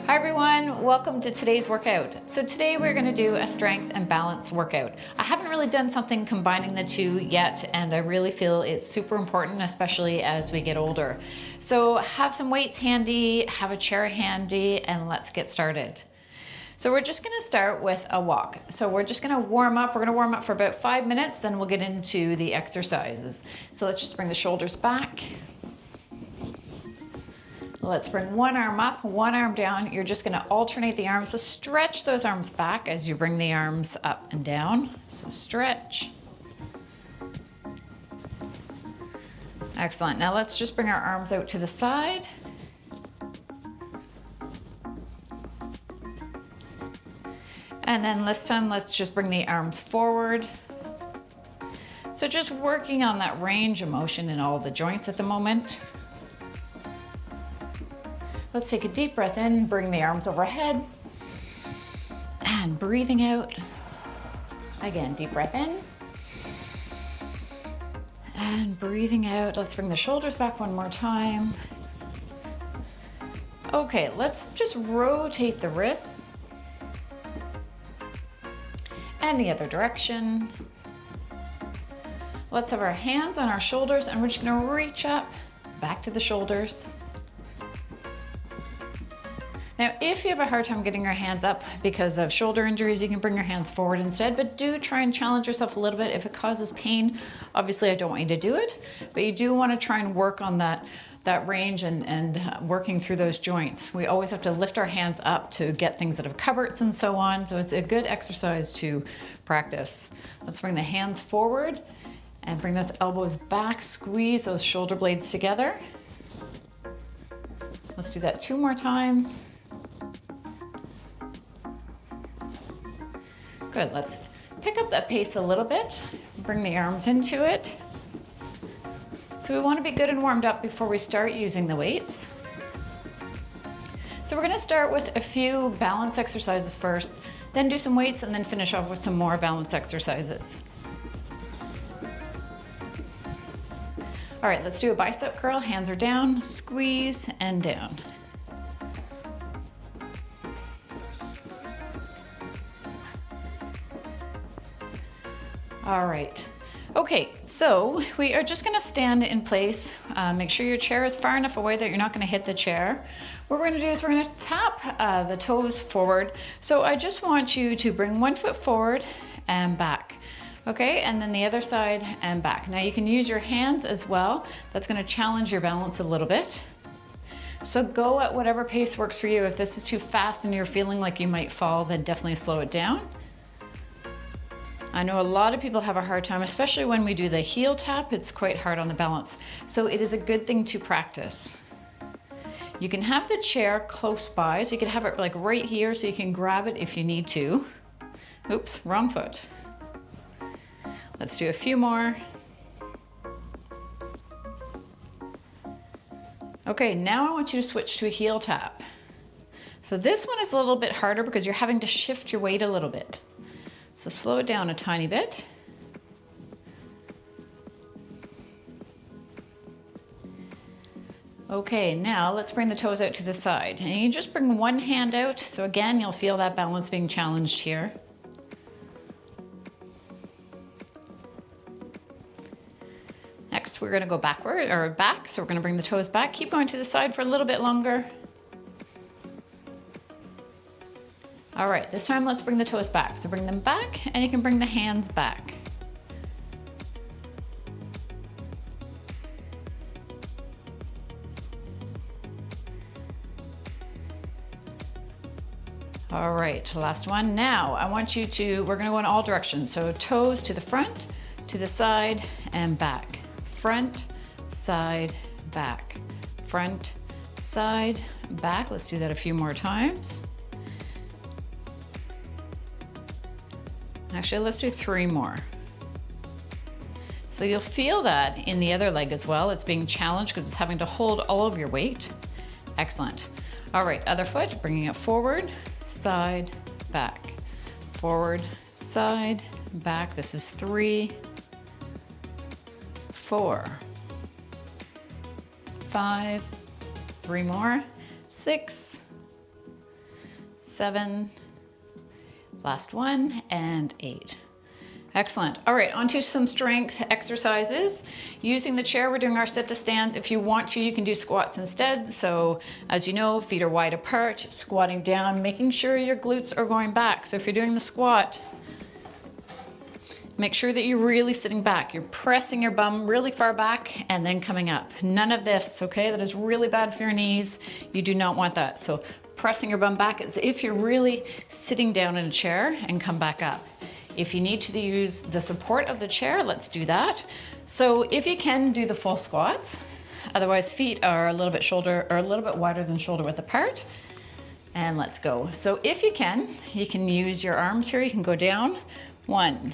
Hi everyone, welcome to today's workout. So today we're going to do a strength and balance workout. I haven't really done something combining the two yet, and I really feel it's super important, especially as we get older. So have some weights handy, have a chair handy, and let's get started. So we're just going to start with a walk. So we're just going to warm up. We're going to warm up for about 5 minutes, then we'll get into the exercises. So let's just bring the shoulders back. Let's bring one arm up, one arm down. You're just gonna alternate the arms. So stretch those arms back as you bring the arms up and down. So stretch. Excellent. Now let's just bring our arms out to the side. And then this time, let's just bring the arms forward. So just working on that range of motion in all the joints at the moment. Let's take a deep breath in, bring the arms overhead, and breathing out. Again, deep breath in, and breathing out. Let's bring the shoulders back one more time. Okay, let's just rotate the wrists, and the other direction. Let's have our hands on our shoulders, and we're just gonna reach up, back to the shoulders. Now, if you have a hard time getting your hands up because of shoulder injuries, you can bring your hands forward instead, but do try and challenge yourself a little bit. If it causes pain, obviously I don't want you to do it, but you do want to try and work on that range and working through those joints. We always have to lift our hands up to get things that have cupboards and so on, so it's a good exercise to practice. Let's bring the hands forward and bring those elbows back, squeeze those shoulder blades together. Let's do that 2 more times. Good, let's pick up that pace a little bit, bring the arms into it. So we want to be good and warmed up before we start using the weights. So we're going to start with a few balance exercises first, then do some weights, and then finish off with some more balance exercises. All right, let's do a bicep curl. Hands are down, squeeze, and down. All right. Okay, so we are just gonna stand in place. Make sure your chair is far enough away that you're not gonna hit the chair. What we're gonna do is we're gonna tap the toes forward. So I just want you to bring one foot forward and back. Okay, and then the other side and back. Now you can use your hands as well. That's gonna challenge your balance a little bit. So go at whatever pace works for you. If this is too fast and you're feeling like you might fall, then definitely slow it down. I know a lot of people have a hard time, especially when we do the heel tap, it's quite hard on the balance. So it is a good thing to practice. You can have the chair close by, so you can have it like right here so you can grab it if you need to. Oops, wrong foot. Let's do a few more. Okay, now I want you to switch to a heel tap. So this one is a little bit harder because you're having to shift your weight a little bit. So slow it down a tiny bit. Okay, now let's bring the toes out to the side. And you just bring one hand out, so again, you'll feel that balance being challenged here. Next, we're gonna go backward, or back, so we're gonna bring the toes back. Keep going to the side for a little bit longer. All right, this time let's bring the toes back. So bring them back, and you can bring the hands back. All right, last one. Now, I want you to, we're gonna go in all directions. So toes to the front, to the side, and back. Front, side, back. Front, side, back. Let's do that a few more times. Actually, let's do 3 more. So you'll feel that in the other leg as well. It's being challenged because it's having to hold all of your weight. Excellent. All right, other foot, bringing it forward, side, back. Forward, side, back. This is 3, 4, 5, 3 more, 6, 7, last one, and 8. Excellent. All right, onto some strength exercises. Using the chair, we're doing our sit to stands. If you want to, you can do squats instead. So as you know, feet are wide apart, squatting down, making sure your glutes are going back. So if you're doing the squat, make sure that you're really sitting back. You're pressing your bum really far back and then coming up. None of this, okay? That is really bad for your knees. You do not want that. So pressing your bum back as if you're really sitting down in a chair and come back up. If you need to use the support of the chair, let's do that. So if you can, do the full squats. Otherwise, feet are a little bit wider than shoulder width apart. And let's go. So if you can use your arms here. You can go down. 1.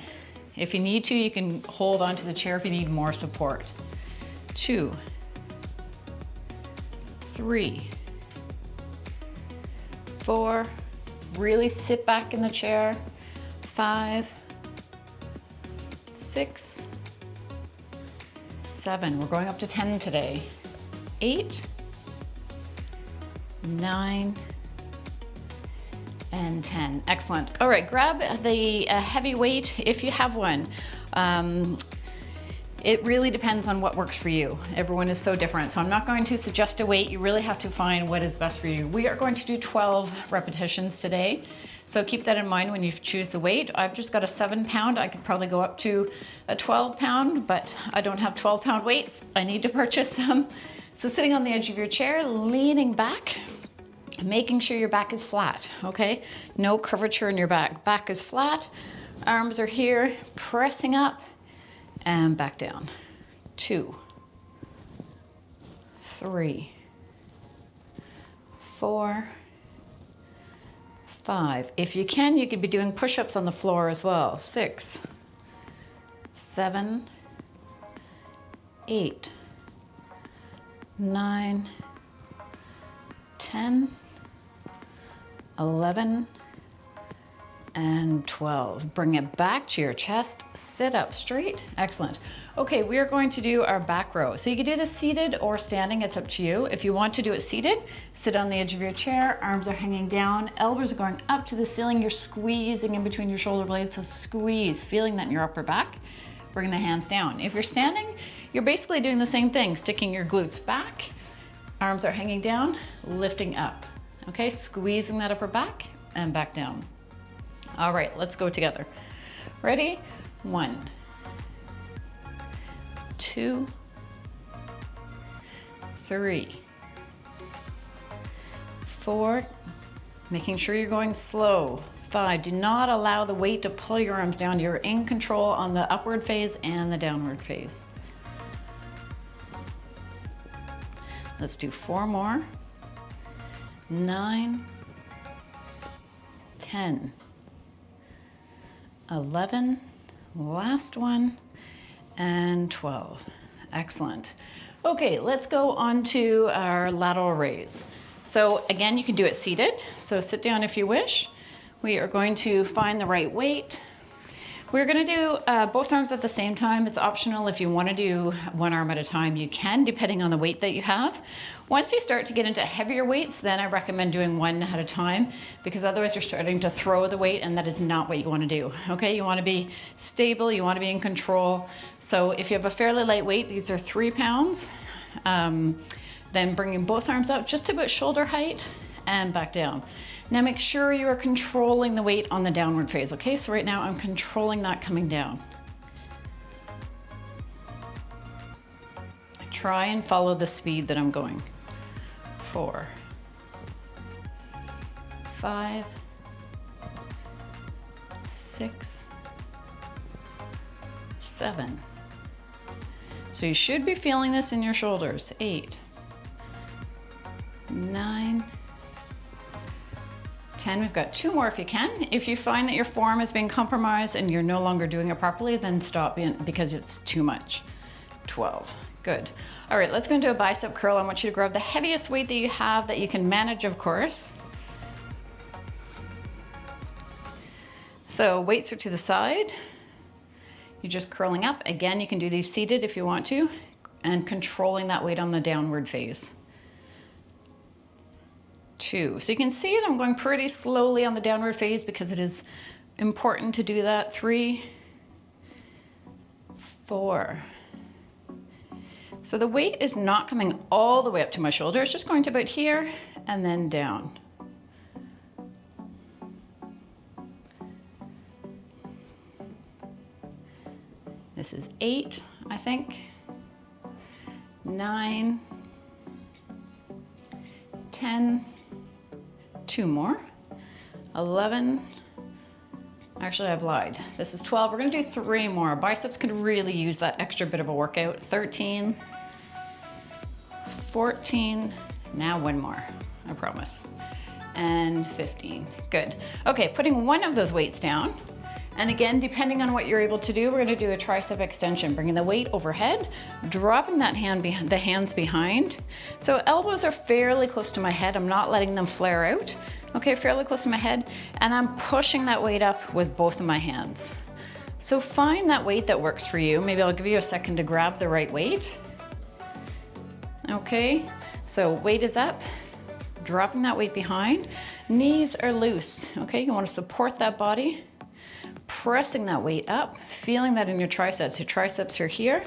If you need to, you can hold onto the chair if you need more support. 2, 3, 4. Really sit back in the chair. 5, 6, 7. We're going up to 10 today. 8, 9, and 10. Excellent. All right, grab the heavy weight if you have one. It really depends on what works for you. Everyone is so different. So I'm not going to suggest a weight. You really have to find what is best for you. We are going to do 12 repetitions today. So keep that in mind when you choose the weight. I've just got a 7-pound. I could probably go up to a 12-pound, but I don't have 12-pound weights. I need to purchase them. So sitting on the edge of your chair, leaning back, making sure your back is flat, okay? No curvature in your back. Back is flat, arms are here, pressing up and back down. 2, 3, 4, 5. If you can, you could be doing push-ups on the floor as well. 6, 7, 8, 9, 10, 11, and 12. Bring it back to your chest, sit up straight. Excellent. Okay, we are going to do our back row. So you can do this seated or standing, it's up to you. If you want to do it seated, sit on the edge of your chair, arms are hanging down, elbows are going up to the ceiling, you're squeezing in between your shoulder blades, so squeeze, feeling that in your upper back. Bring the hands down. If you're standing, you're basically doing the same thing, sticking your glutes back, arms are hanging down, lifting up. Okay, squeezing that upper back and back down. All right, let's go together. Ready? 1, 2, 3, 4. Making sure you're going slow. 5. Do not allow the weight to pull your arms down. You're in control on the upward phase and the downward phase. Let's do 4 more. 9, 10, 11, last one, and 12. Excellent. Okay, let's go on to our lateral raise. So again, you can do it seated. So sit down if you wish. We are going to find the right weight. We're gonna do both arms at the same time. It's optional. If you wanna do one arm at a time, you can, depending on the weight that you have. Once you start to get into heavier weights, then I recommend doing one at a time, because otherwise you're starting to throw the weight, and that is not what you wanna do, okay? You wanna be stable, you wanna be in control. So if you have a fairly light weight, these are 3 pounds, then bringing both arms up just about shoulder height and back down. Now make sure you are controlling the weight on the downward phase, okay? So right now I'm controlling that coming down. Try and follow the speed that I'm going. 4, 5, 6, 7. So you should be feeling this in your shoulders. 8, 9, 10. We've got 2 more if you can. If you find that your form is being compromised and you're no longer doing it properly, then stop because it's too much. 12. Good. All right, let's go into a bicep curl. I want you to grab the heaviest weight that you have that you can manage, of course. So weights are to the side. You're just curling up. Again, you can do these seated if you want to, and controlling that weight on the downward phase. 2. So you can see it, I'm going pretty slowly on the downward phase because it is important to do that. 3, 4. So the weight is not coming all the way up to my shoulder, it's just going to about here and then down. This is 8, I think. 9, 10, 2 more, 11, actually I've lied. This is 12, we're gonna do 3 more. Biceps could really use that extra bit of a workout. 13, 14, now 1 more, I promise. And 15, good. Okay, putting one of those weights down. And again, depending on what you're able to do, we're gonna do a tricep extension, bringing the weight overhead, dropping that the hands behind. So elbows are fairly close to my head. I'm not letting them flare out. Okay, fairly close to my head. And I'm pushing that weight up with both of my hands. So find that weight that works for you. Maybe I'll give you a second to grab the right weight. Okay, so weight is up, dropping that weight behind. Knees are loose, okay? You wanna support that body. Pressing that weight up, feeling that in your triceps. Your triceps are here.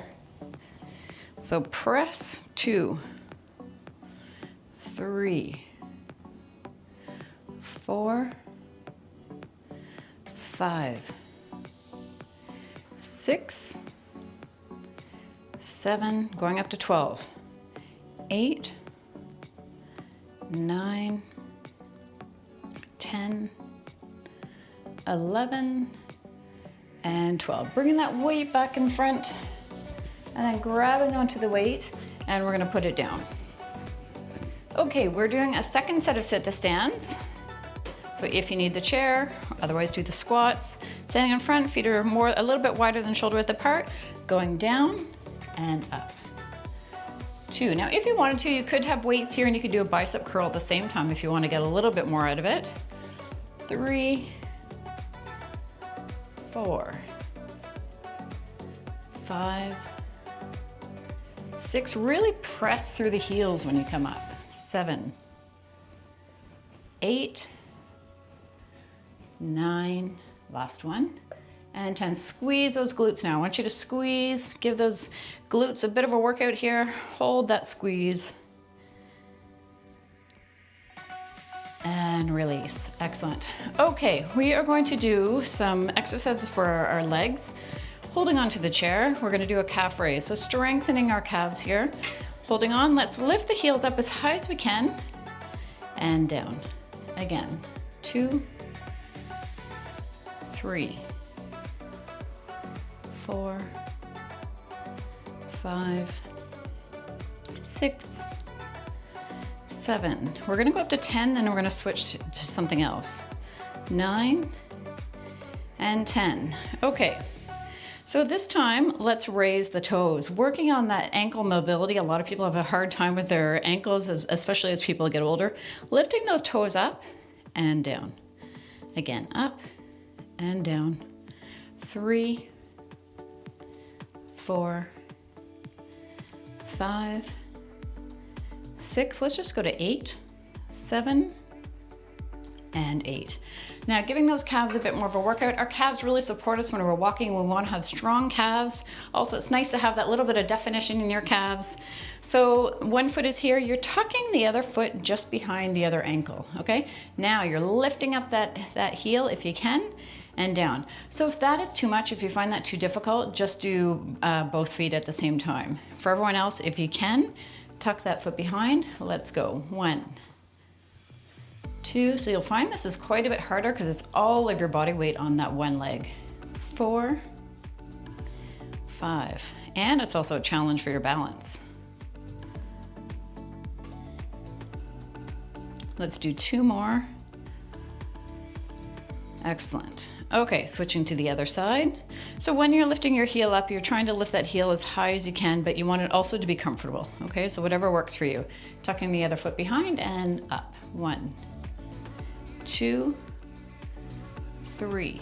So press, 2, 3, 4, 5, 6, 7, going up to 12, 8, 9, 10, 11, and 12. Bringing that weight back in front and then grabbing onto the weight, and we're gonna put it down. Okay, we're doing a second set of sit to stands. So if you need the chair, otherwise do the squats. Standing in front, feet are a little bit wider than shoulder width apart, going down and up. 2. Now if you wanted to, you could have weights here and you could do a bicep curl at the same time if you want to get a little bit more out of it. 3, 4, 5, 6, really press through the heels when you come up. 7, 8, 9, last one, and 10. Squeeze those glutes now. I want you to squeeze, give those glutes a bit of a workout here. Hold that squeeze. And release, excellent. Okay, we are going to do some exercises for our legs. Holding onto the chair, we're gonna do a calf raise. So strengthening our calves here. Holding on, let's lift the heels up as high as we can and down. Again, 2, 3, 4, 5, 6, 7. We're gonna go up to 10, then we're gonna switch to something else. 9 and 10. Okay, so this time, let's raise the toes. Working on that ankle mobility, a lot of people have a hard time with their ankles, especially as people get older. Lifting those toes up and down. Again, up and down. 3, 4, 5, 6, let's just go to 8, 7, and 8. Now, giving those calves a bit more of a workout. Our calves really support us when we're walking. We want to have strong calves. Also, it's nice to have that little bit of definition in your calves. So one foot is here. You're tucking the other foot just behind the other ankle, okay? Now you're lifting up that heel if you can, and down. So if that is too much, if you find that too difficult, just do both feet at the same time. For everyone else, if you can, tuck that foot behind. Let's go. 1, 2, so you'll find this is quite a bit harder because it's all of your body weight on that one leg. 4, 5, and it's also a challenge for your balance. Let's do 2 more. Excellent. Okay, switching to the other side. So when you're lifting your heel up, you're trying to lift that heel as high as you can, but you want it also to be comfortable, okay? So whatever works for you. Tucking the other foot behind and up. 1, 2, 3,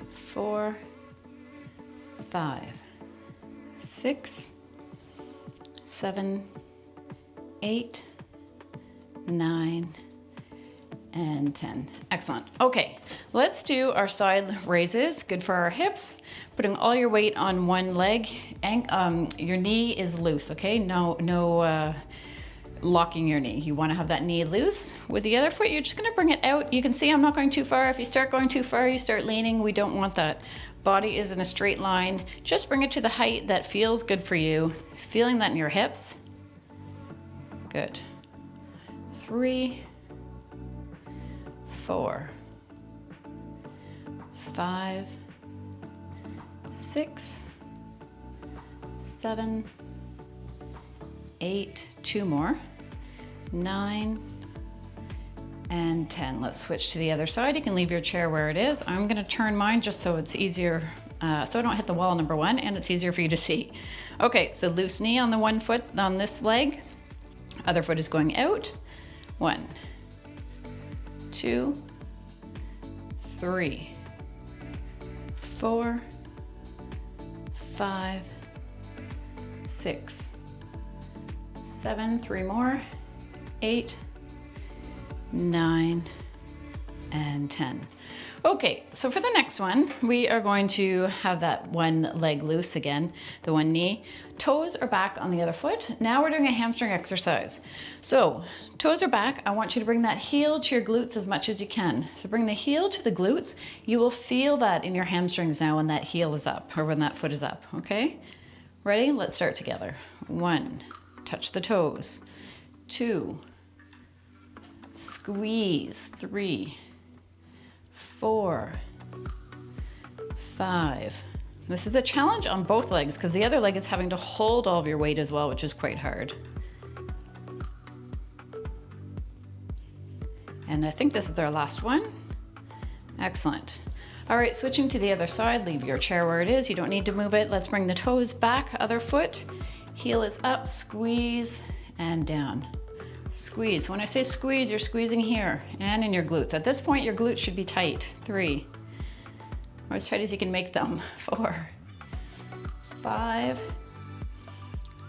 4, 5, 6, 7, 8, 9, and 10. Excellent. Okay, let's do our side raises. Good for our hips. Putting all your weight on one leg. Your knee is loose, okay? No locking your knee. You want to have that knee loose. With the other foot, you're just going to bring it out. You can see I'm not going too far. If you start going too far, you start leaning. We don't want that. Body is in a straight line. Just bring it to the height that feels good for you. Feeling that in your hips. Good. 3, 4, 5, 6, 7, 8, 2 more, 9, and 10. Let's switch to the other side. You can leave your chair where it is. I'm gonna turn mine just so it's easier, so I don't hit the wall, number one, and it's easier for you to see. Okay, so loose knee on the one foot on this leg. Other foot is going out. 1, 2, 3, 4, 5, 6, 7, 3 more, 8, 9, and 10. Okay, so for the next one, we are going to have that one leg loose again, the one knee. Toes are back on the other foot. Now we're doing a hamstring exercise. So toes are back. I want you to bring that heel to your glutes as much as you can. So bring the heel to the glutes. You will feel that in your hamstrings now when that heel is up or when that foot is up, okay? Ready? Let's start together. 1, touch the toes. 2, squeeze. 3, 4, 5. This is a challenge on both legs because the other leg is having to hold all of your weight as well, which is quite hard. And I think this is our last one. Excellent. All right, switching to the other side, leave your chair where it is. You don't need to move it. Let's bring the toes back, other foot. Heel is up, squeeze, and down. Squeeze. When I say squeeze, you're squeezing here and in your glutes. At this point, your glutes should be tight. 3, or as tight as you can make them. 4, 5,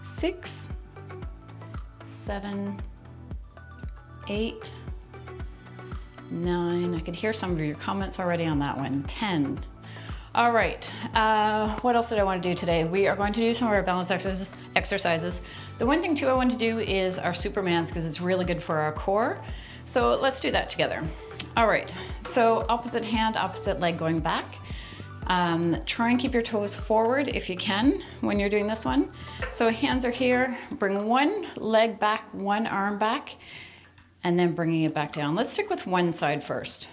6, 7, 8, 9. I could hear some of your comments already on that one. 10. All right, what else did I want to do today? We are going to do some of our balance exercises. The one thing too I want to do is our Supermans because it's really good for our core. So let's do that together. All right, so opposite hand, opposite leg going back. Try and keep your toes forward if you can when you're doing this one. So hands are here, bring one leg back, one arm back, and then bringing it back down. Let's stick with one side first.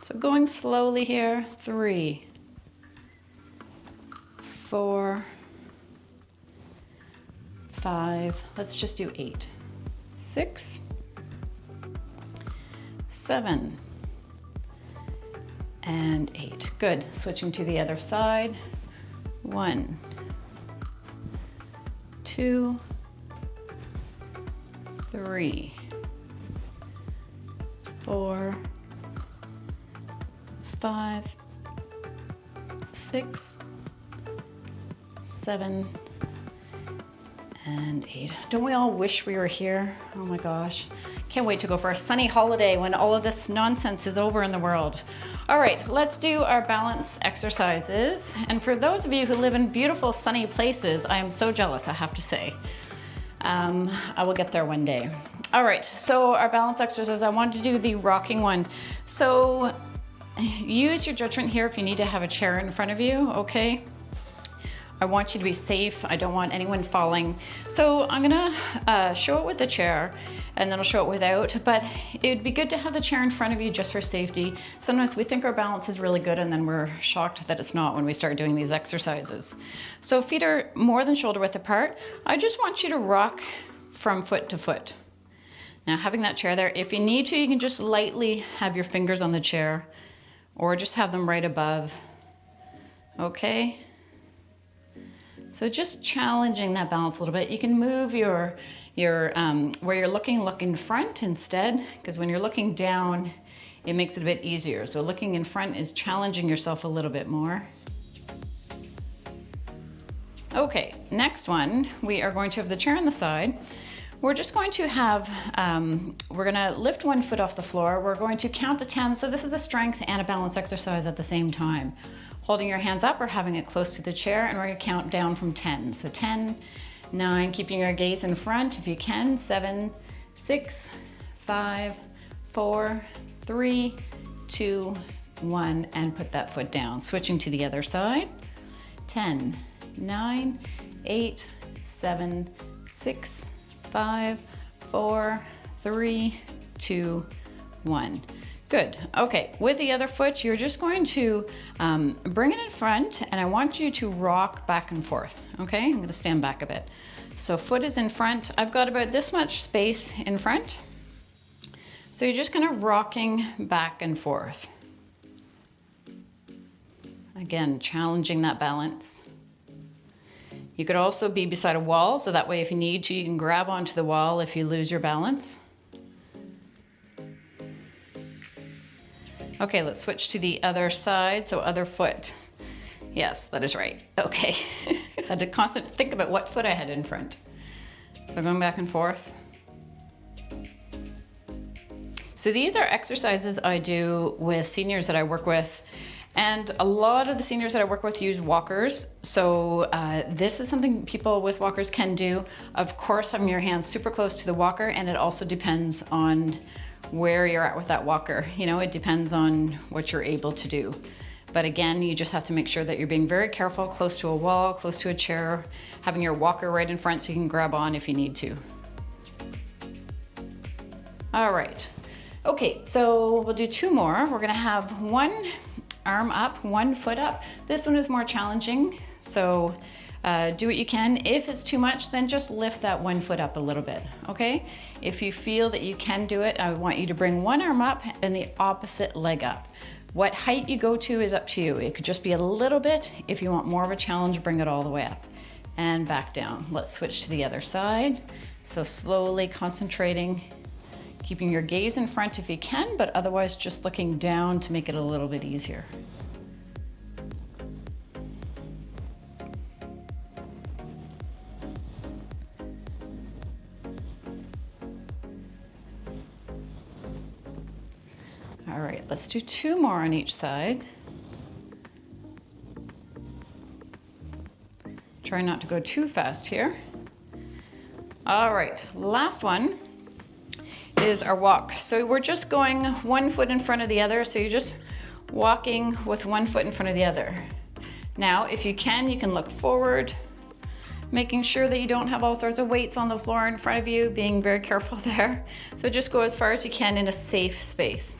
So going slowly here, 3, 4, 5, let's just do 8, 6, 7, and 8. Good, switching to the other side. 1, 2, 3, 4, 5, 6, 7, and 8. Don't we all wish we were here? Oh my gosh. Can't wait to go for a sunny holiday when all of this nonsense is over in the world. All right, let's do our balance exercises. And for those of you who live in beautiful sunny places, I am so jealous, I have to say. I will get there one day. All right, so our balance exercise, I wanted to do the rocking one. So use your judgment here if you need to have a chair in front of you, okay? I want you to be safe. I don't want anyone falling. So I'm gonna show it with the chair and then I'll show it without, but it would be good to have the chair in front of you just for safety. Sometimes we think our balance is really good and then we're shocked that it's not when we start doing these exercises. So feet are more than shoulder width apart. I just want you to rock from foot to foot. Now having that chair there, if you need to, you can just lightly have your fingers on the chair or just have them right above, okay? So just challenging that balance a little bit. You can move your where you're look in front instead, because when you're looking down, it makes it a bit easier. So looking in front is challenging yourself a little bit more. Okay, next one, we are going to have the chair on the side. We're just going to have, we're gonna lift one foot off the floor. We're going to count to 10. So this is a strength and a balance exercise at the same time. Holding your hands up or having it close to the chair, and we're gonna count down from 10. So 10, 9, keeping your gaze in front if you can. 7, 6, 5, 4, 3, 2, 1, and put that foot down. Switching to the other side. 10, 9, 8, 7, 6, 5, 4, 3, 2, 1. Good. Okay, with the other foot, you're just going to bring it in front, and I want you to rock back and forth. Okay, I'm going to stand back a bit. So foot is in front. I've got about this much space in front. So you're just kind of rocking back and forth. Again, challenging that balance. You could also be beside a wall, so that way if you need to, you can grab onto the wall if you lose your balance. Okay, let's switch to the other side, so other foot. Yes, that is right. Okay. I had to constantly think about what foot I had in front. So going back and forth. So these are exercises I do with seniors that I work with. And a lot of the seniors that I work with use walkers. So this is something people with walkers can do. Of course, having your hands super close to the walker, and it also depends on where you're at with that walker. You know, it depends on what you're able to do. But again, you just have to make sure that you're being very careful, close to a wall, close to a chair, having your walker right in front so you can grab on if you need to. All right. Okay, so we'll do 2 more. We're gonna have one arm up, one foot up. This one is more challenging, so do what you can. If it's too much, then just lift that one foot up a little bit, okay? If you feel that you can do it, I want you to bring one arm up and the opposite leg up. What height you go to is up to you. It could just be a little bit. If you want more of a challenge, bring it all the way up and back down. Let's switch to the other side. So slowly concentrating, keeping your gaze in front if you can, but otherwise just looking down to make it a little bit easier. All right, let's do 2 more on each side. Try not to go too fast here. All right, last one is our walk. So we're just going one foot in front of the other. So you're just walking with one foot in front of the other. Now, if you can look forward, making sure that you don't have all sorts of weights on the floor in front of you, being very careful there. So just go as far as you can in a safe space.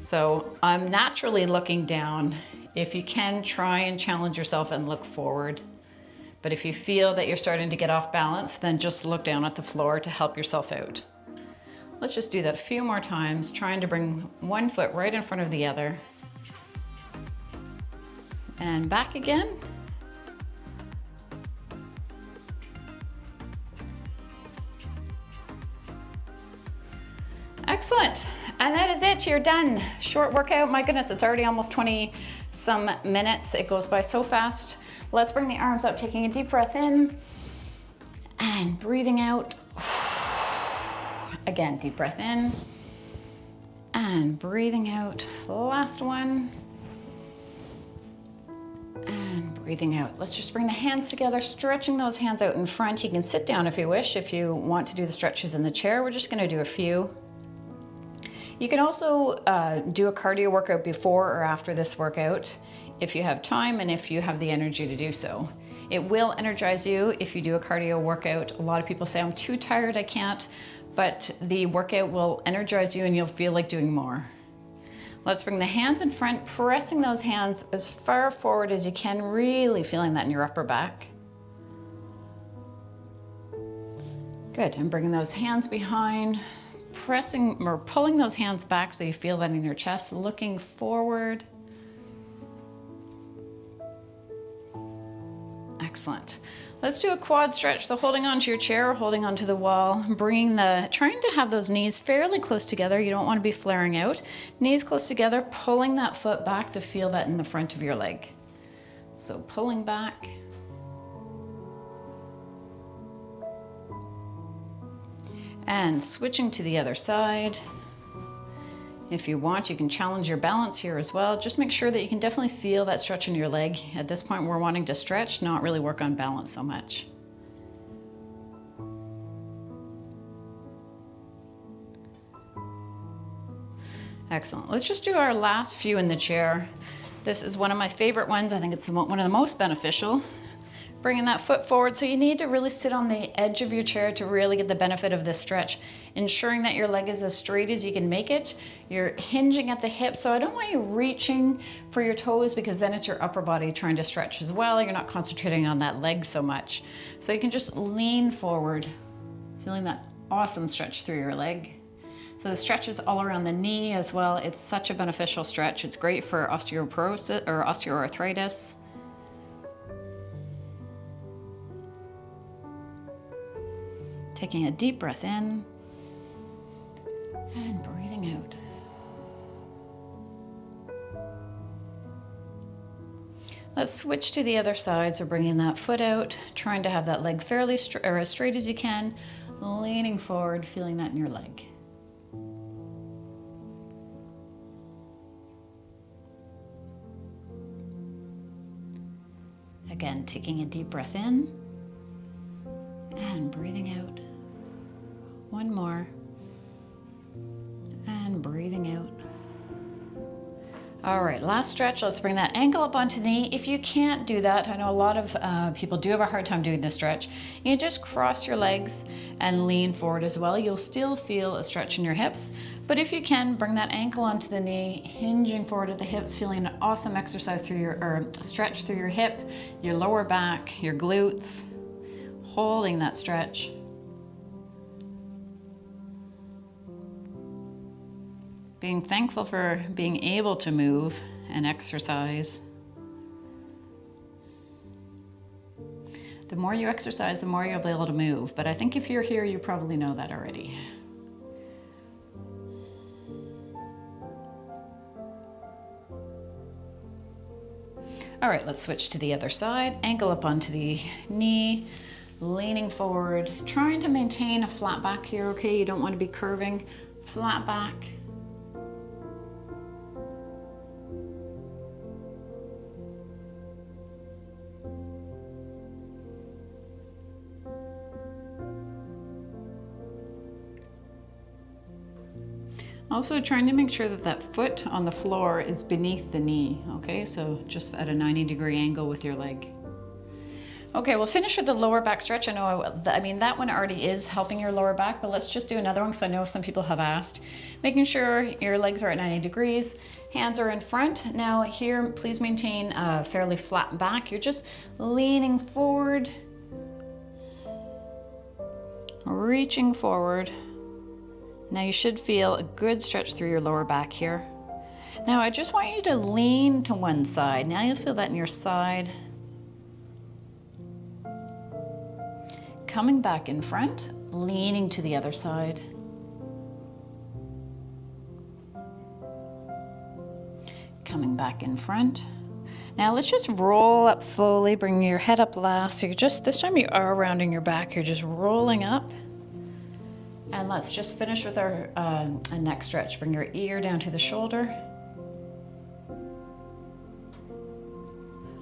So I'm naturally looking down. If you can, try and challenge yourself and look forward. But if you feel that you're starting to get off balance, then just look down at the floor to help yourself out. Let's just do that a few more times, trying to bring one foot right in front of the other. And back again. Excellent. And that is it, you're done. Short workout, my goodness, it's already almost 20 some minutes. It goes by so fast. Let's bring the arms up, taking a deep breath in and breathing out. Again, deep breath in and breathing out. Last one. And breathing out. Let's just bring the hands together, stretching those hands out in front. You can sit down if you wish, if you want to do the stretches in the chair. We're just gonna do a few. You can also do a cardio workout before or after this workout if you have time and if you have the energy to do so. It will energize you if you do a cardio workout. A lot of people say, I'm too tired, I can't, but the workout will energize you and you'll feel like doing more. Let's bring the hands in front, pressing those hands as far forward as you can, really feeling that in your upper back. Good, and bringing those hands behind, pressing or pulling those hands back so you feel that in your chest, looking forward. Excellent. Let's do a quad stretch. So holding onto your chair, holding onto the wall, trying to have those knees fairly close together. You don't want to be flaring out. Knees close together, pulling that foot back to feel that in the front of your leg. So pulling back. And switching to the other side. If you want, you can challenge your balance here as well. Just make sure that you can definitely feel that stretch in your leg. At this point, we're wanting to stretch, not really work on balance so much. Excellent. Let's just do our last few in the chair. This is one of my favorite ones. I think it's one of the most beneficial. Bringing that foot forward. So you need to really sit on the edge of your chair to really get the benefit of this stretch, ensuring that your leg is as straight as you can make it. You're hinging at the hip. So I don't want you reaching for your toes because then it's your upper body trying to stretch as well. You're not concentrating on that leg so much. So you can just lean forward, feeling that awesome stretch through your leg. So the stretch is all around the knee as well. It's such a beneficial stretch. It's great for osteoporosis or osteoarthritis. Taking a deep breath in and breathing out. Let's switch to the other side. So bringing that foot out, trying to have that leg fairly or as straight as you can, leaning forward, feeling that in your leg. Again, taking a deep breath in and breathing out. One more. And breathing out. All right, last stretch. Let's bring that ankle up onto the knee. If you can't do that, I know a lot of people do have a hard time doing this stretch. You just cross your legs and lean forward as well. You'll still feel a stretch in your hips, but if you can, bring that ankle onto the knee, hinging forward at the hips, feeling an awesome exercise through or stretch through your hip, your lower back, your glutes, holding that stretch. Being thankful for being able to move and exercise. The more you exercise, the more you'll be able to move. But I think if you're here, you probably know that already. All right, let's switch to the other side. Ankle up onto the knee, leaning forward, trying to maintain a flat back here, okay? You don't want to be curving, flat back. Also trying to make sure that that foot on the floor is beneath the knee, okay? So just at a 90-degree angle with your leg. Okay, we'll finish with the lower back stretch. I know, I mean, that one already is helping your lower back, but let's just do another one because I know some people have asked. Making sure your legs are at 90 degrees, hands are in front. Now here, please maintain a fairly flat back. You're just leaning forward, reaching forward. Now you should feel a good stretch through your lower back here. Now I just want you to lean to one side. Now you'll feel that in your side. Coming back in front, leaning to the other side. Coming back in front. Now let's just roll up slowly, bring your head up last. So you're just, this time you are rounding your back, you're just rolling up. And let's just finish with our neck stretch. Bring your ear down to the shoulder.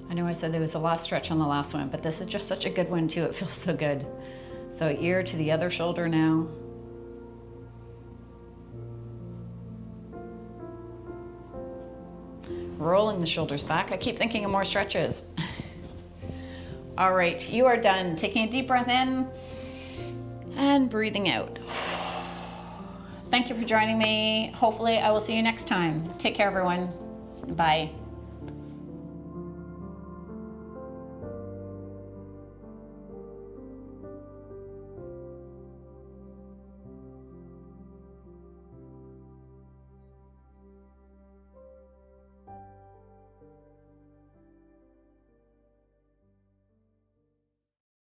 I know I said there was a last stretch on the last one, but this is just such a good one too. It feels so good. So ear to the other shoulder now. Rolling the shoulders back. I keep thinking of more stretches. All right, you are done. Taking a deep breath in and breathing out. Thank you for joining me. Hopefully I will see you next time. Take care, everyone. Bye.